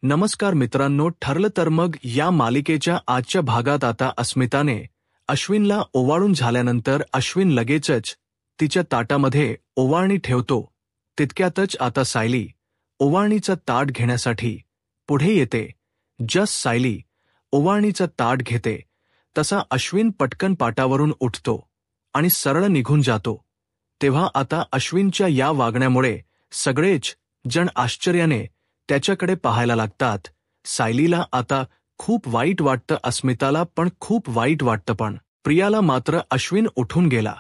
नमस्कार मित्रांनो, ठरलं तर मग या मालिकेच्या आजच्या भागात आता अस्मिताने अश्विनला ओवाळून झाल्यानंतर अश्विन लगेचच तिच्या ताटामध्ये ओवाळणी ठेवतो. तितक्यातच आता सायली ओवाळणीचं ताट घेण्यासाठी पुढे येते. जस्ट सायली ओवाळणीचं ताट घेते तसा अश्विन पटकन पाटावरून उठतो आणि सरळ निघून जातो. तेव्हा आता अश्विनच्या या वागण्यामुळे सगळेच जण आश्चर्याने त्याच्याकडे पाहायला लागतात. सायलीला आता खूप वाईट वाटतं, अस्मिताला पण खूप वाईट वाटतं, पण प्रियाला मात्र अश्विन उठून गेला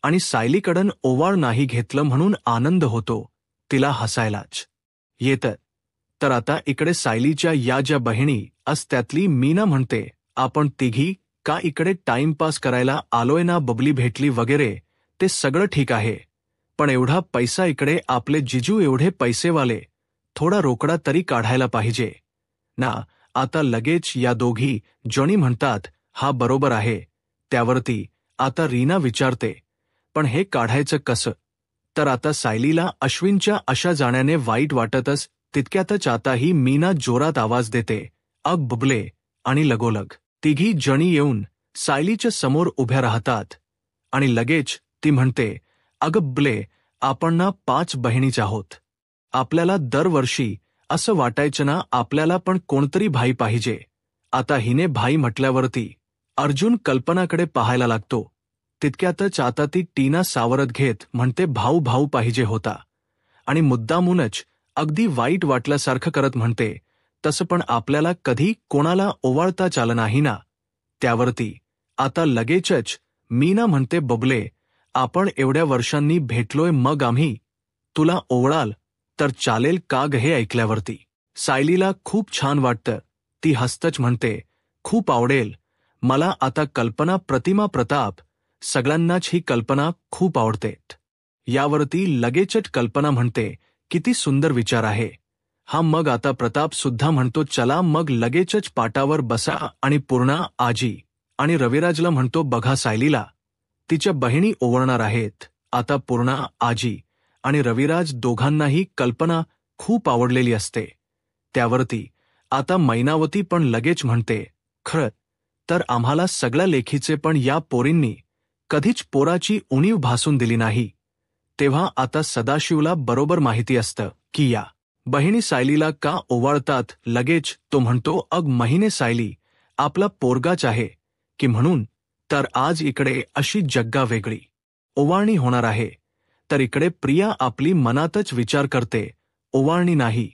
आणि सायलीकडून ओवाळ नाही घेतलं म्हणून आनंद होतो. तिला हसायलाच येतं. तर आता इकडे सायलीच्या या ज्या बहिणी त्यातली मीना म्हणते, आपण तिघी का इकडे टाइमपास करायला आलोय ना, बबली भेटली वगैरे ते सगळं ठीक आहे, पण एवढा पैसा इकडे आपले जिजू एवढे पैसेवाले, थोडा रोकडा तरी काढायला पाहिजे ना. आता लगेच या दोघी जणी म्हणतात, हा बरोबर आहे. त्यावरती आता रीना विचारते, पण हे काढायचं कसं? तर आता सायलीला अश्विनच्या अशा जाण्याने वाईट वाटतच. तितक्यातच आता ही मीना जोरात आवाज देते, अग बबले, आणि लगोलग तिघी जणी येऊन सायलीच्या समोर उभ्या राहतात आणि लगेच ती म्हणते, अगं बबले, आपण ना 5 बहिणीच आहोत. आपल्याला दरवर्षी असं वाटायचं ना, आपल्याला पण कोणतरी भाई पाहिजे. आता हिने भाई म्हटल्यावरती अर्जुन कल्पनाकडे पाहायला लागतो. तितक्यातच आता ती टीना सावरत घेत म्हणते, भाऊ भाऊ पाहिजे होता, आणि मुद्दामूनच अगदी वाईट वाटल्यासारखं करत म्हणते, तसं पण आपल्याला कधी कोणाला ओवाळता आलं नाही ना. त्यावरती आता लगेचच मीना म्हणते, बबले, आपण एवढ्या वर्षांनी भेटलोय, मग आम्ही तुला ओवाळाल तर चालेल का ग? हे ऐकल्यावरती सायलीला खूप छान वाटतं. ती हसतच म्हणते, खूप आवडेल मला. आता कल्पना, प्रतिमा, प्रताप सगळ्यांनाच ही कल्पना खूप आवडते. यावरती लगेचच कल्पना म्हणते, किती सुंदर विचार आहे हा. मग आता प्रताप सुद्धा म्हणतो, चला मग लगेचच पाटावर बसा. आणि पूर्णा, आजी आणि रविराजला म्हणतो, बघा सायलीला तिच्या बहिणी ओवाळणार आहेत. आता पूर्णा, आजी आणि रविराज दोघांनाही कल्पना खूप आवडलेली असते. त्यावरती आता मैनावती पण लगेच म्हणते, खरं तर आम्हाला सगळ्या लेखीचे, पण या पोरींनी कधीच पोराची उणीव भासून दिली नाही. तेव्हा आता सदाशिवला बरोबर माहिती असतं की या बहिणी सायलीला का ओवाळतात. लगेच तो म्हणतो, अग महिने सायली आपला पोरगाच आहे की, म्हणून तर आज इकडे अशी जग्गा वेगळी ओवाळणी होणार आहे. तर इकडे प्रिया आपली मनातच विचार करते, ओवाळणी नाही,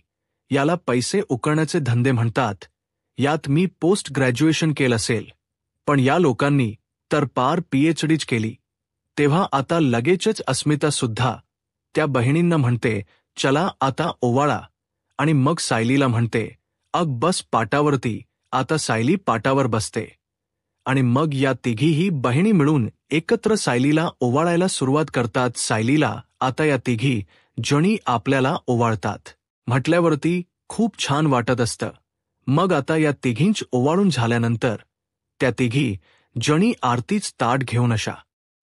याला पैसे उकळण्याचे धंदे म्हणतात. यात मी पोस्ट ग्रॅज्युएशन केलं असेल, पण या लोकांनी तर पार PhDच केली. तेव्हा आता लगेचच अस्मिता सुद्धा त्या बहिणींना म्हणते, चला आता ओवाळा. आणि मग सायलीला म्हणते, अग बस पाटावरती. आता सायली पाटावर बसते आणि मग या तिघीही बहिणी मिळून एकत्र सायलीला ओवाळायला सुरुवात करतात. सायलीला आता या तिघी जणी आपल्याला ओवाळतात म्हटल्यावरती खूप छान वाटत असतं. मग आता या तिघींच ओवाळून झाल्यानंतर त्या तिघी जणी आरतीच ताट घेऊन अशा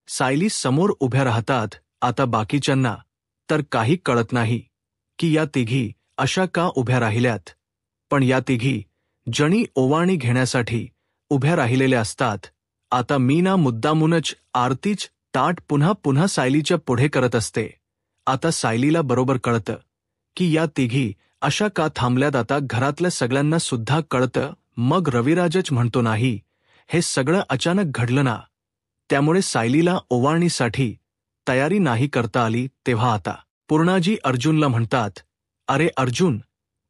सायली समोर उभ्या राहतात. आता बाकीच्यांना तर काही कळत नाही की या तिघी अशा का उभ्या राहिल्यात, पण या तिघी जणी ओवाळणी घेण्यासाठी उभ्या राहिलेल्या असतात. आता मीना मुद्दामूनच आरतीच ताट पुन्हा पुन्हा सायलीच्या पुढे करत असते. आता सायलीला बरोबर कळतं की या तिघी अशा का थांबल्यात. आता घरातल्या सगळ्यांना सुद्धा कळतं. मग रविराजच म्हणतो, नाही, हे सगळं अचानक घडलं ना, त्यामुळे सायलीला ओवाळणीसाठी तयारी नाही करता आली. तेव्हा आता पूर्णाजी अर्जुनला म्हणतात, अरे अर्जुन,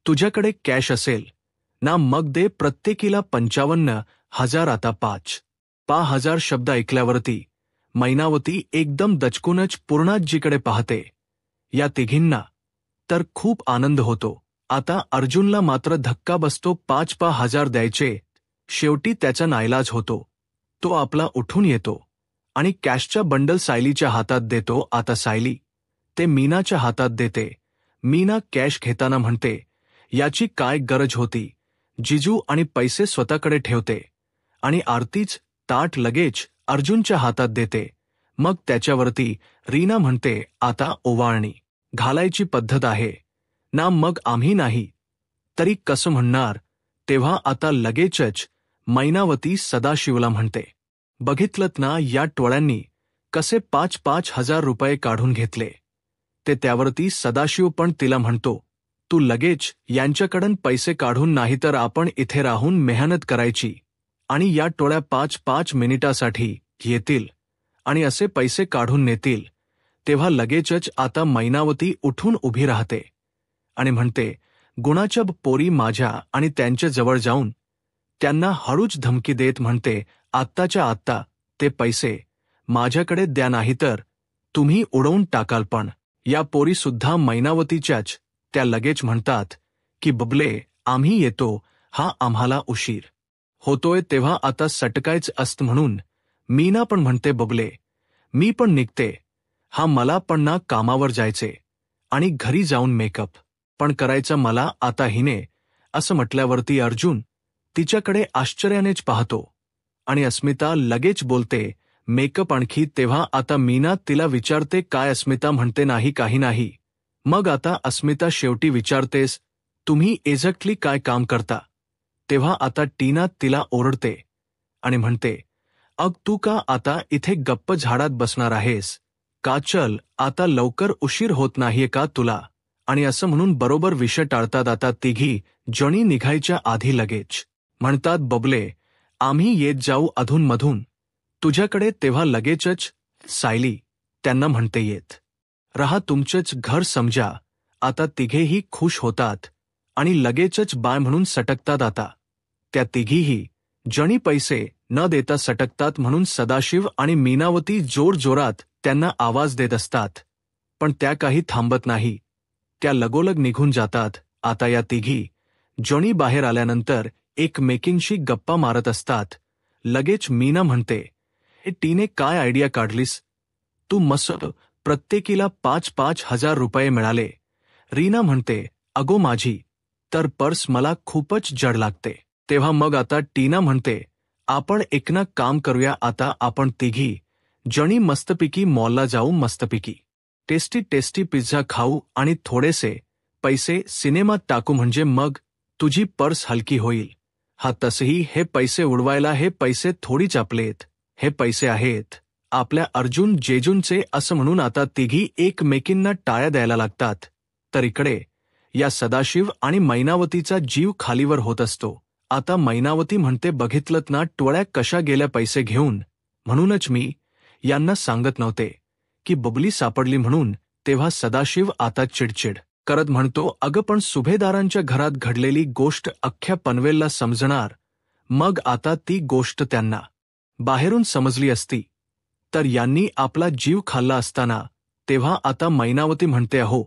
तुझ्याकडे कॅश असेल ना, मग दे प्रत्येकीला 55,000. आता 5,000 शब्द ऐकल्यावरती मैनावती एकदम दचकूनच पूर्णाजीकडे पाहते. या तिघींना तर खूप आनंद होतो. आता अर्जुनला मात्र धक्का बसतो. 5,000 द्यायचे. शेवटी त्याचा नाईलाज होतो. तो आपला उठून येतो आणि कॅशचा बंडल सायलीच्या हातात देतो. आता सायली ते मीनाच्या हातात देते. मीना कॅश घेताना म्हणते, याची काय गरज होती जिजू, आणि पैसे स्वतःकडे ठेवते. आणि आरतीच ताट लगेच अर्जुनच्या हातात देते. मग त्याच्यावरती रीना म्हणते, आता ओवाळणी घालायची पद्धत आहे ना, मग आम्ही नाही तरी कसं म्हणणार, तेव्हा आता लगेचच मैनावती सदाशिवला म्हणते, बघितलत ना या टोळ्यांनी कसे 5,000 रुपये काढून घेतले. ते त्यावरती सदाशिव पण तिला म्हणतो, तू लगेच यांच्याकडून पैसे काढून नाही तर आपण इथे राहून मेहनत करायची आणि या टोळ्या 5 मिनिटासाठी येतील आणि असे पैसे काढून नेतील. तेव्हा लगेचच आता मैनावती उठून उभी राहते आणि म्हणते, गुणाच्या पोरी माझ्या, आणि त्यांच्या जवळ जाऊन त्यांना हळूच धमकी देत म्हणते, आत्ताच्या आत्ता ते पैसे माझ्याकडे द्या नाही तर तुम्ही उडवून टाकाल. पण या पोरी सुद्धा मैनावतीच्याच. त्या लगेच म्हणतात की बबले आम्ही येतो, हा आम्हाला उशीर होतोय. तेव्हा आता सटकायच असत म्हणून मीना पण म्हणते, बबले मी पण निघते, हा मला पण ना कामावर जायचे आणि घरी जाऊन मेकअप पण करायचा मला आता. हिने असं म्हटल्यावरती अर्जुन तिच्याकडे आश्चर्यानेच पाहतो आणि अस्मिता लगेच बोलते, मेकअप आणखी. तेव्हा आता मीना तिला विचारते काय. अस्मिता म्हणते नाही काही नाही. मग आता अस्मिता शेवटी विचारतेस, तुम्ही एक्झॅक्टली काय काम करता. तेव्हा आता टीना तिला ओरडते आणि म्हणते, अग तू का आता इथे गप्प झाडात बसणार आहेस का, चल आता लवकर, उशीर होत नाहीये का तुला. आणि असं म्हणून बरोबर विषय टाळतात. आता तिघी जणी निघायच्या आधी लगेच म्हणतात, बबले आम्ही येत जाऊ अधूनमधून तुझ्याकडे. तेव्हा लगेचच सायली त्यांना म्हणते, येत रहा, तुमचंच घर समजा. आता तिघेही खुश होतात आणि लगेचच बाय म्हणून सटकतात. आता त्या तिघीही जणी पैसे न देता सटकतात म्हणून सदाशिव आणि मीनावती जोरजोरात त्यांना आवाज देत असतात, पण त्या काही थांबत नाही. त्या लगोलग निघून जातात. आता या तिघी जणी बाहेर आल्यानंतर एकमेकींशी गप्पा मारत असतात. लगेच मीना म्हणते, हे टीने काय आयडिया काढलीस तू, मस्त प्रत्येकीला 5,000 रुपये मिळाले. रीना म्हणते, अगो माझी तर पर्स मला खूपच जड लागते. तेव्हा मग आता टीना म्हणते, आपण एक ना काम करूया, आता आपण तिघी जणी मस्तपैकी मॉलला जाऊ, मस्तपैकी टेस्टी पिझ्झा खाऊ आणि थोडेसे पैसे सिनेमात टाकू, म्हणजे मग तुझी पर्स हलकी होईल. हा तसही हे पैसे उडवायला हे पैसे थोडीच आपलेत, हे पैसे आहेत आपल्या अर्जुन जेजूंचे. असं म्हणून आता तिघी एकमेकींना टाळ्या द्यायला लागतात. तर इकडे या सदाशिव आणि मैनावतीचा जीव खालीवर होत असतो. आता मैनावती म्हणते, बघितलत ना टोळ्या कशा गेल्या पैसे घेऊन, म्हणूनच मी यांना सांगत नव्हते की बबली सापडली म्हणून. तेव्हा सदाशिव आता चिडचिड करत म्हणतो, अगं पण सुभेदारांच्या घरात घडलेली गोष्ट अख्ख्या पनवेलला समजणार. मग आता ती गोष्ट त्यांना बाहेरून समजली असती तर यांनी आपला जीव खाल्ला असताना. तेव्हा आता मैनावती म्हणते, अहो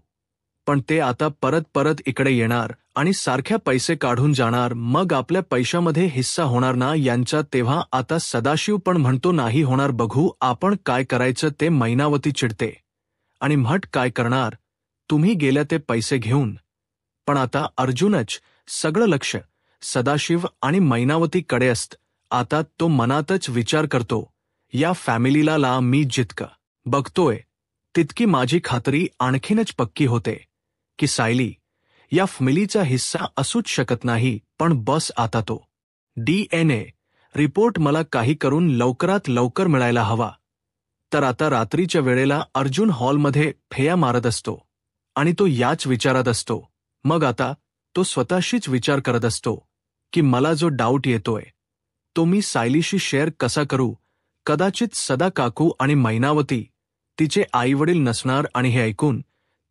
पण ते आता परत इकडे येणार आणि सारख्या पैसे काढून जाणार, मग आपल्या पैशामध्ये हिस्सा होणार ना यांचा. तेव्हा आता सदाशिव पण म्हणतो, नाही होणार, बघू आपण काय करायचं ते. मैनावती चिडते आणि म्हट, काय करणार तुम्ही गेल्या ते पैसे घेऊन. पण आता अर्जुनच सगळं लक्ष सदाशिव आणि मैनावतीकडे असतं. आता तो मनातच विचार करतो, या फॅमिलीला मी जितकं बघतोय तितकी माझी खात्री आणखीनच पक्की होते की सायली या फॅमिलीचा हिस्सा असूच शकत नाही. पण बस आता तो DNA रिपोर्ट मला काही करून लवकरात लवकर मिळायला हवा. तर आता रात्रीच्या वेळेला अर्जुन हॉलमध्ये फेया मारत असतो आणि तो याच विचारात असतो. मग आता तो स्वतःशीच विचार करत असतो की मला जो डाऊट येतोय तो मी सायलीशी शेअर कसा करू. कदाचित सदा काकू आणि मैनावती तिचे आईवडील नसणार आणि हे ऐकून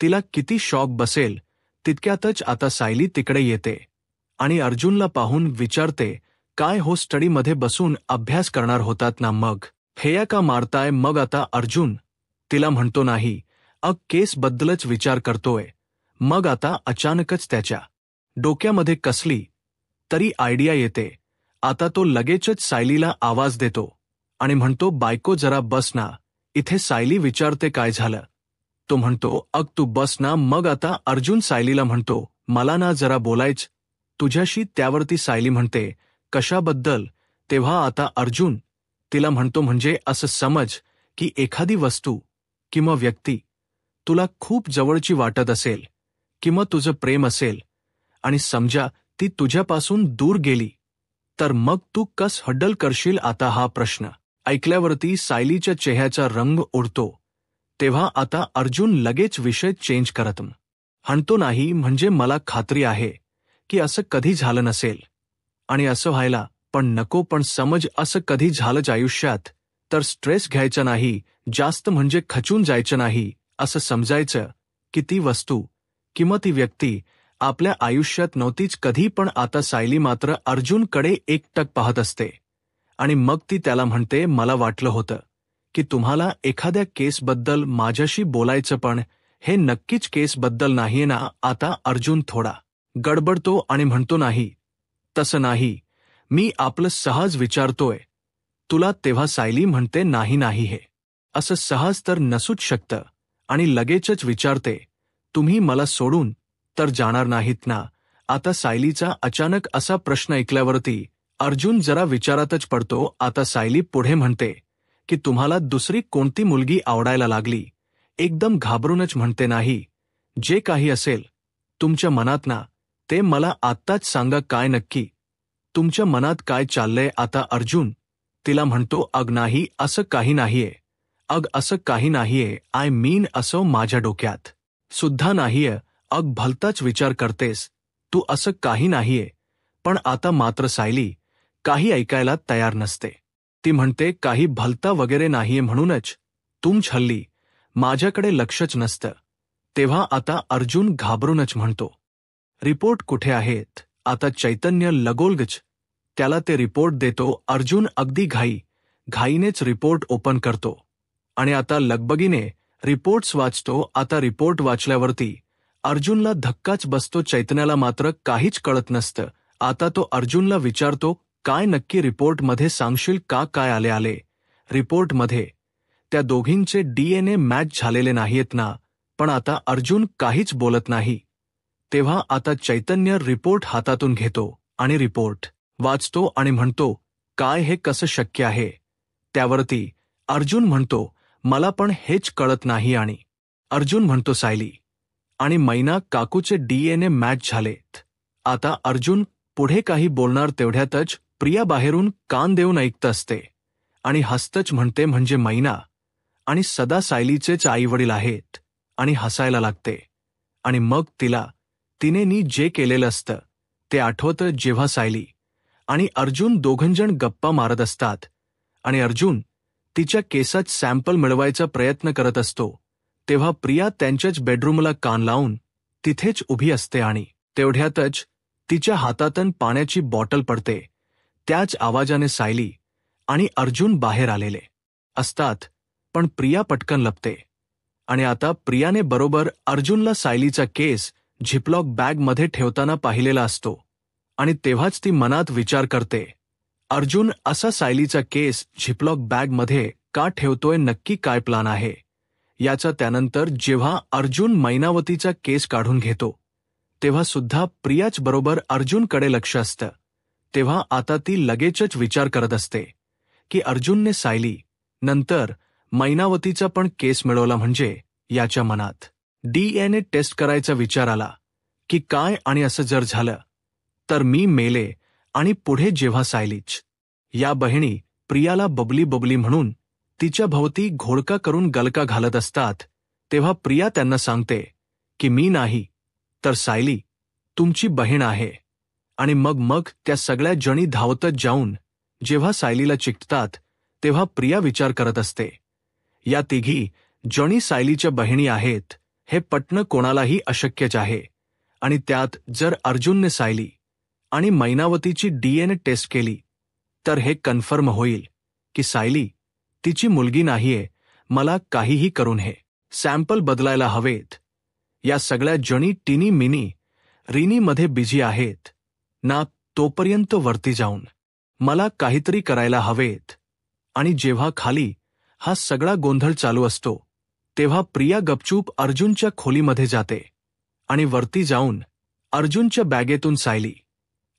तिला किती शॉक बसेल. तितक्यातच आता सायली तिकडे येते आणि अर्जुनला पाहून विचारते, काय हो, स्टडीमध्ये बसून अभ्यास करणार होतात ना, मग फेया का मारताय. मग आता अर्जुन तिला म्हणतो, नाही केसबद्दलच विचार करतोय. मग आता अचानकच त्याच्या डोक्यामध्ये कसली तरी आयडिया येते. आता तो लगेचच सायलीला आवाज देतो आणि म्हणतो, बायको जरा बस ना इथे. सायली विचारते, काय झालं. तो म्हणतो, तू बस ना. मग आता अर्जुन सायलीला म्हणतो, मला ना जरा बोलायचं तुझ्याशी. त्यावरती सायली म्हणते, कशाबद्दल. तेव्हा आता अर्जुन तिला म्हणतो, म्हणजे असं समज की एखादी वस्तू किंवा व्यक्ती तुला खूप जवळची वाटत असेल किंवा तुझं प्रेम असेल आणि समजा ती तुझ्यापासून दूर गेली तर मग तू कस हड्डल करशील आता हा प्रश्न ऐकल्यावरती सायलीच्या चेहऱ्याचा रंग उडतो. तेव्हा आता अर्जुन लगेच विषय चेंज करत म्हणतो नाही म्हणजे मला खात्री आहे की असं कधी झालं नसेल आणि असं व्हायला पण नको, पण समज असं कधी झालंच आयुष्यात तर स्ट्रेस घ्यायचा नाही, जास्त म्हणजे खचून जायचं नाही, असं समजायचं की ती वस्तू किंवा ती व्यक्ती आपल्या आयुष्यात नव्हतीच कधी. पण आता सायली मात्र अर्जुनकडे एकटक पाहत असते आणि मग ती त्याला म्हणते, मला वाटलं होतं की तुम्हाला एखाद्या केसबद्दल माझ्याशी बोलायचं, पण हे नक्कीच केसबद्दल नाहीये ना. आता अर्जुन थोडा गडबडतो आणि म्हणतो नाही, तसं नाही, मी आपलं सहज विचारतोय तुला. तेव्हा सायली म्हणते, नाही नाही, हे असं सहज तर नसूच शकतं, आणि लगेचच विचारते, तुम्ही मला सोडून तर जाणार नाहीत ना. आता सायलीचा अचानक असा प्रश्न ऐकल्यावरती अर्जुन जरा विचारातच पडतो. आता सायली पुढे म्हणते की तुम्हाला दुसरी कोणती मुलगी आवडायला लागली. एकदम घाबरूनच म्हणते, नाही, जे काही असेल तुमच्या मनात ना ते मला आत्ताच सांगा, काय नक्की तुमच्या मनात काय चाललंय. आता अर्जुन तिला म्हणतो, अग नाही, असं काही नाहीये, अग असं काही नाहीये, आय मीन असं माझ्या डोक्यात सुद्धा नाहीये, अग भलताच विचार करतेस तू, असं काही नाहीये. पण आता मात्र सायली काही ऐकायला तयार नसते. ती म्हणते, काही भलता वगैरे नाहीये, म्हणूनच तुमच हल्ली माझ्याकडे लक्षच नसतं. तेव्हा आता अर्जुन घाबरूनच म्हणतो, रिपोर्ट कुठे आहेत. आता चैतन्य लगोलगच त्याला ते रिपोर्ट देतो. अर्जुन अगदी घाईनेच रिपोर्ट ओपन करतो आणि आता लगबगीने रिपोर्ट्स वाचतो. आता रिपोर्ट वाचल्यावरती अर्जुनला धक्काच बसतो. चैतन्याला मात्र काहीच कळत नसतं. आता तो अर्जुनला विचारतो, काय नक्की रिपोर्टमध्ये सांगशील का, काय आले रिपोर्टमध्ये. त्या दोघींचे DNA मॅच झालेले नाहीयेत ना. पण आता अर्जुन काहीच बोलत नाही. तेव्हा आता चैतन्य रिपोर्ट हातातून घेतो आणि रिपोर्ट वाचतो आणि म्हणतो, काय हे कसं शक्य आहे. त्यावरती अर्जुन म्हणतो, मला पण हेच कळत नाही. आणि अर्जुन म्हणतो, सायली आणि मैना काकूचे DNA मॅच झालेत. आता अर्जुन पुढे काही बोलणार तेवढ्यातच प्रिया बाहेरून कान देऊन ऐकत असते आणि हसतच म्हणते, म्हणजे मैना आणि सदा सायलीचेच आईवडील आहेत, आणि हसायला लागते. आणि मग तिने जे केलेलं असतं ते आठवतं, जेव्हा सायली आणि अर्जुन दोघंजण गप्पा मारत असतात आणि अर्जुन तिच्या केसात सॅम्पल मिळवायचा प्रयत्न करत असतो, तेव्हा प्रिया त्यांच्याच बेडरूमला कान लावून तिथेच उभी असते आणि तेवढ्यातच तिच्या हातातून पाण्याची बॉटल पडते. त्याच आवाजाने सायली आणि अर्जुन बाहेर आलेले असतात, पण प्रिया पटकन लपते. आणि आता प्रियाने बरोबर अर्जुनला सायलीचा केस झिपलॉक बॅगमध्ये ठेवताना पाहिलेला असतो आणि तेव्हाच ती मनात विचार करते, अर्जुन असा सायलीचा केस झिपलॉक बॅगमध्ये का ठेवतोय, नक्की काय प्लान आहे याचा. त्यानंतर जेव्हा अर्जुन मैनावतीचा केस काढून घेतो तेव्हा सुद्धा प्रियाच बरोबर अर्जुनकडे लक्ष असतं. तेव्हा आता ती लगेचच विचार करत असते की अर्जुनने सायली नंतर मैनावतीचा पण केस मिळवला, म्हणजे याच्या मनात DNA टेस्ट करायचा विचार आला की काय, आणि असं जर झालं तर मी मेले. आणि पुढे जेव्हा सायलीच या बहिणी प्रियाला बबली बबली म्हणून तिच्या भोवती घोळका करून गलका घालत असतात, तेव्हा प्रिया त्यांना सांगते की मी नाही तर सायली तुमची बहीण आहे. आणि मग त्या सगळ्या जणी धावतच जाऊन जेव्हा सायलीला चिकटतात तेव्हा प्रिया विचार करत असते, या तिघी जणी सायलीच्या बहिणी आहेत हे पटणं कोणालाही अशक्यच आहे. आणि त्यात जर अर्जुनने सायली आणि मैनावतीची DNA टेस्ट केली तर हे कन्फर्म होईल की सायली तिची मुलगी नाहीये. मला काहीही करून हे सॅम्पल बदलायला हवेत. या सगळ्या जणी टिनी मिनी रिनीमध्ये बिझी आहेत ना, तोपर्यंत वरती जाऊन मला काहीतरी करायला हवेत. आणि जेव्हा खाली हा सगळा गोंधळ चालू असतो तेव्हा प्रिया गपचूप अर्जुनच्या खोलीमध्ये जाते आणि वरती जाऊन अर्जुनच्या बॅगेतून सायली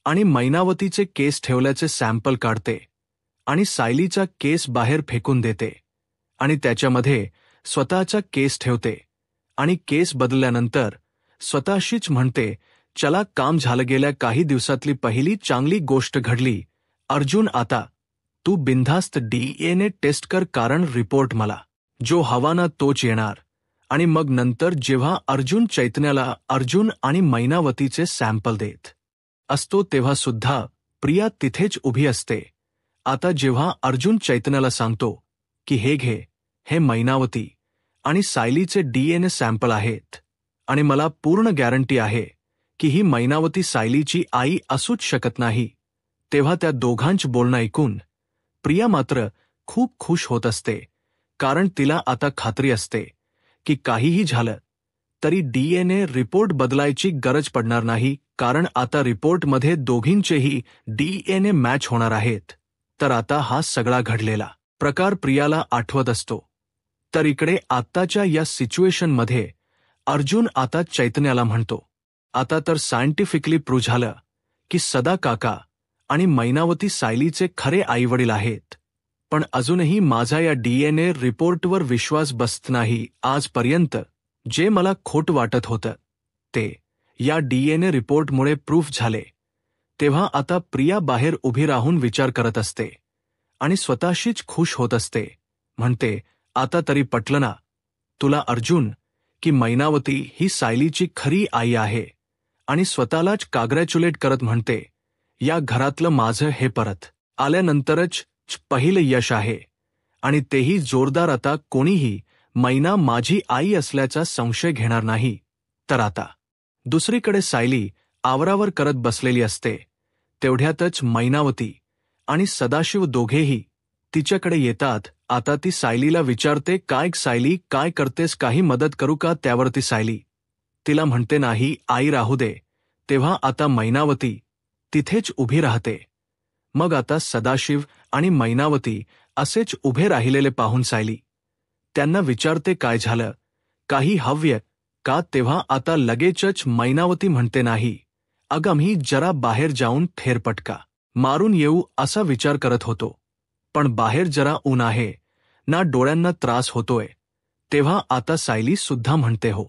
आणि मैनावतीचे केस ठेवल्याचे सॅम्पल काढते आणि सायलीचा केस बाहेर फेकून देते आणि त्याच्यामध्ये स्वतःचा केस ठेवते आणि केस बदलल्यानंतर स्वतःशीच म्हणते चला काम झालं. गेल्या काही दिवसातली पहिली चांगली गोष्ट घडली. अर्जुन आता तू बिनधास्त DNA टेस्ट कर, कारण रिपोर्ट मला जो हवा ना तोच येणार. आणि मग नंतर जेव्हा अर्जुन चैतन्याला अर्जुन आणि मैनावतीचे सॅम्पल देत असतो तेव्हा सुद्धा प्रिया तिथेच उभी असते. आता जेव्हा अर्जुन चैतन्याला सांगतो की हे घे, हे मैनावती आणि सायलीचे DNA सॅम्पल आहेत आणि मला पूर्ण गॅरंटी आहे की ही मैनावती सायलीची आई असूच शकत नाही, तेव्हा त्या दोघांचं बोलणं ऐकून प्रिया मात्र खूप खुश होत असते. कारण तिला आता खात्री असते की काहीही झालं तरी DNA रिपोर्ट बदलायची गरज पडणार नाही, कारण आता रिपोर्टमध्ये दोघींचेही DNA मॅच होणार आहेत. तर आता हा सगळा घडलेला प्रकार प्रियाला आठवत असतो. तर इकडे आत्ताच्या या सिच्युएशनमध्ये अर्जुन आता चैतन्याला म्हणतो, आता तर सायंटिफिकली प्रूव्ह झालं की सदा काका आणि मैनावती सायलीचे खरे आईवडील आहेत. पण अजूनही माझा या DNA रिपोर्टवर विश्वास बसत नाही. आजपर्यंत जे मला खोट वाटत होतं ते या DNA रिपोर्टमुळे प्रूफ झाले. तेव्हा आता प्रिया बाहेर उभी राहून विचार करत असते आणि स्वतःशीच खुश होत असते. म्हणते, आता तरी पटलं ना तुला अर्जुन की मैनावती ही सायलीची खरी आई आहे. आणि स्वतःलाच काँग्रॅच्युलेट करत म्हणते, या घरातलं माझं हे परत आल्यानंतरच पहिलं यश आहे आणि तेही जोरदार. आता कोणीही मैना माझी आई असल्याचा संशय घेणार नाही. तर आता दुसरीकडे सायली आवरावर करत बसलेली असते. तेवढ्यातच मैनावती आणि सदाशिव दोघेही तिच्याकडे येतात. आता ती सायलीला विचारते, काय सायली, काय करतेस, काही मदत करू का? त्यावरती सायली तिला म्हणते, नाही आई, राहू दे. तेव्हा आता मैनावती तिथेच उभी राहते. मग आता सदाशिव आणि मैनावती असेच उभे राहिलेले पाहून सायली त्यांना विचारते, काय झालं, काही हव्य का? तेव्हा आता लगेचच मैनावती म्हणते, नाही अगं, मी जरा बाहेर जाऊन फेरफटका मारून येऊ असा विचार करत होतो, पण बाहेर जरा ऊन आहे ना, डोळ्यांना त्रास होतोय. तेव्हा आता सायली सुद्धा म्हणते, हो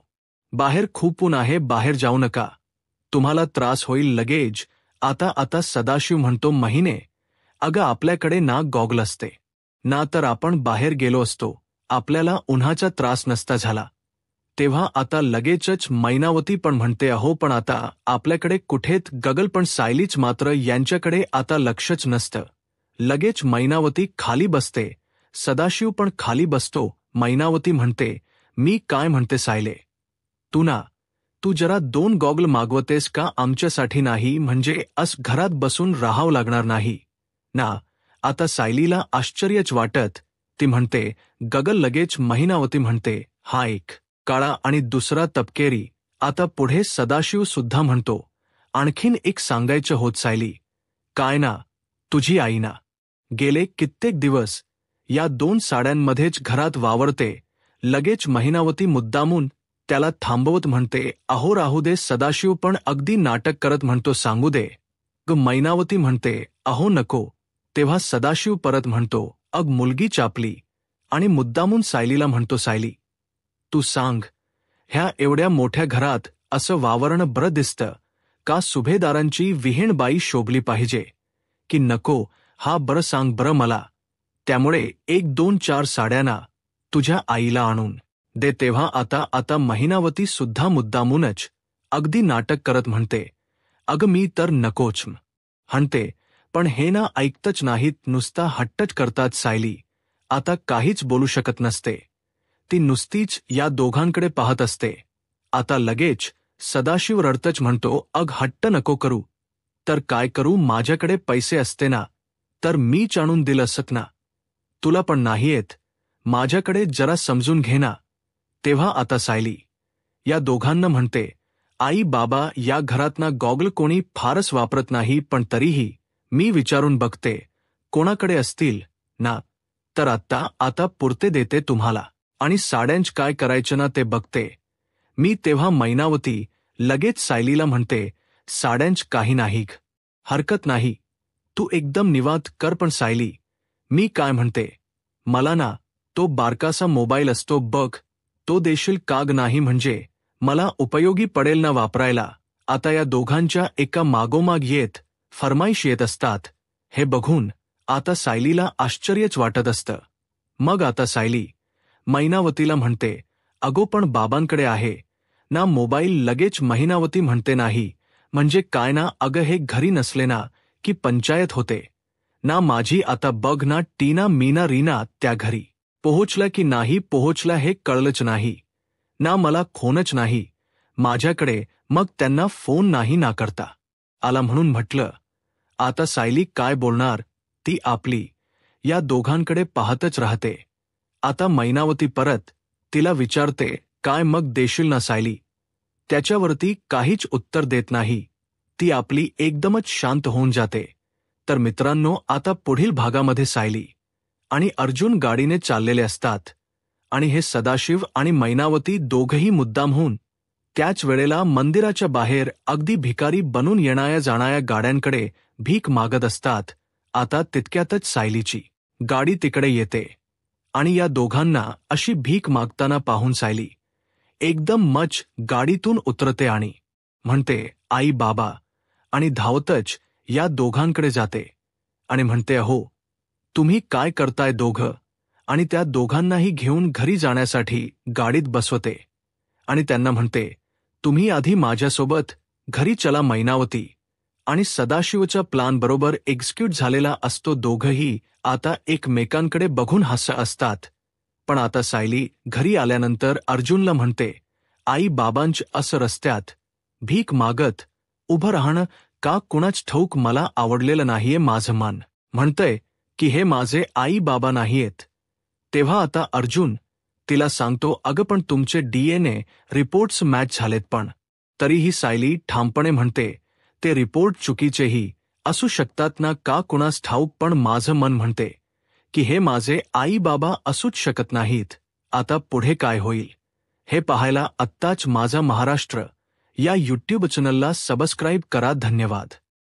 बाहेर खूप ऊन आहे, बाहेर जाऊ नका, तुम्हाला त्रास होईल लगेच. आता सदाशिव म्हणतो, महिने अगं आपल्याकडे ना गॉगल असते ना, तर आपण बाहेर गेलो असतो, आपल्याला उन्हाचा त्रास नसता झाला. तेव्हा आता लगेचच मैनावती पण म्हणते, अहो पण आता आपल्याकडे कुठेत गगल. पण सायलीच मात्र यांच्याकडे आता लक्षच नसतं. लगेच मैनावती खाली बसते, सदाशिव पण खाली बसतो. मैनावती म्हणते, मी काय म्हणते सायले, तू जरा 2 गॉगल मागवतेस का आमच्यासाठी? नाही म्हणजे घरात बसून राहावं लागणार नाही ना? आता सायलीला आश्चर्यच वाटत ती म्हणते, गगल. लगेच मैनावती म्हणते, हा एक काळा आणि दुसरा तपकेरी. आता पुढे सदाशिव सुद्धा म्हणतो, आणखीन एक सांगायचं होत सायली, काय ना तुझी आई ना गेले कित्येक दिवस या 2 साड्यांमध्येच घरात वावरते. लगेच मैनावती मुद्दामून त्याला थांबवत म्हणते, अहो राहू दे. सदाशिव पण अगदी नाटक करत म्हणतो, सांगू दे ग. मैनावती म्हणते, अहो नको. तेव्हा सदाशिव परत म्हणतो, अग मुलगी चापली आणि मुद्दामून सायलीला म्हणतो, सायली तू सांग, ह्या एवढ्या मोठ्या घरात असं वावरणं बरं दिसतं का? सुभेदारांची विहीण बाई शोभली पाहिजे की नको? हा बरं सांग बरं मला. त्यामुळे 1 2 4 साड्यांना तुझ्या आईला आणून दे. तेव्हा आता मैनावती सुद्धा मुद्दामूनच अगदी नाटक करत म्हणते, अगं मी तर नकोच म्हणते. पण हे ना ऐकतच नाहीत, नुसता हट्टच करतात. सायली आता काहीच बोलू शकत नसते. ती नुसतीच या दोघांकडे पाहत असते. आता लगेच सदाशिव रडतच म्हणतो, अग हट्ट नको करू. तर काय करू? माझ्याकडे पैसे असते ना तर मीच आणून दिलं असत ना. तुला पण नाही येत, माझ्याकडे जरा समजून घे ना. तेव्हा आता सायली या दोघांना म्हणते, आई बाबा, या घरात ना गॉगल कोणी फारच वापरत नाही, पण तरीही मी विचारून बघते कोणाकडे असतील ना, तर आता पुरते देते तुम्हाला. आणि साड्यांच काय करायचं ना ते बघते मी. तेव्हा मैनावती लगेच सायलीला म्हणते, साड्यांच काही नाही, हरकत नाही, तू एकदम निवांत कर. पण सायली मी काय म्हणते, मला ना तो बारकासा मोबाईल असतो बघ, तो देशील काग? नाही म्हणजे मला उपयोगी पडेल ना वापरायला. आता या दोघांच्या एका मागोमाग येत फरमाईश येत असतात. हे बघून आता सायलीला आश्चर्यच वाटत असतं. मग आता सायली मैनावतीला म्हणते, अगो पण बाबांकडे आहे ना मोबाईल. लगेच मैनावती म्हणते, नाही म्हणजे काय ना अगं, हे घरी नसले ना की पंचायत होते ना माझी. आता बघ ना टीना मीना रीना त्या घरी पोहोचला की नाही पोहोचला हे कळलंच नाही ना, मला फोनच नाही माझ्याकडे. मग त्यांना फोन नाही ना करता आला म्हणून म्हटलं. आता सायली काय बोलणार, ती आपली या दोघांकडे पाहतच राहते. आता मैनावती परत तिला विचारते, काय मग देशील ना सायली. त्याच्यावरती काहीच उत्तर देत नाही. ती आपली एकदमच शांत होऊन जाते. तर मित्रांनो, आता पुढील भागामध्ये सायली आणि अर्जुन गाडीने चाललेले असतात आणि हे सदाशिव आणि मैनावती दोघंही मुद्दामहून त्याच वेळेला मंदिराच्या बाहेर अगदी भिकारी बनून येणाऱ्या जाणाऱ्या गाड्यांकडे भीक मागत असतात. आता तितक्यातच सायलीची गाडी तिकडे येते आणि या दोघांना अशी भीक मागताना पाहून सायली एकदम मच गाडीतून उतरते आणि म्हणते, आई बाबा, आणि धावतच या दोघांकडे जाते आणि म्हणते, अहो तुम्ही काय करताय दोघं. आणि त्या दोघांनाही घेऊन घरी जाण्यासाठी गाडीत बसवते आणि त्यांना म्हणते, तुम्ही आधी माझ्यासोबत घरी चला. मैनावती आणि सदाशिवचा प्लान बरोबर एक्झिक्यूट झालेला असतो. दोघंही आता एकमेकांकडे बघून हसत असतात. पण आता सायली घरी आल्यानंतर अर्जुनला म्हणते, आई बाबांच असं रस्त्यात भीक मागत उभं राहणं का कुणाच ठाऊक मला आवडलेलं नाहीये. माझं मन म्हणतंय की हे माझे आई बाबा नाहीयेत. तेव्हा आता अर्जुन तिला सांगतो, अगं पण तुमचे DNA रिपोर्ट्स मॅच झालेत. पण तरीही सायली ठामपणे म्हणते, ते रिपोर्ट चुकीचेही असू शकतात ना, का कुणास ठाऊक, पण माझं मन म्हणते की हे माझे आई बाबा असूच शकत नाहीत. आता पुढे काय होईल हे पाहायला आत्ताच माझा महाराष्ट्र या YouTube चॅनलला सबस्क्राईब करा. धन्यवाद.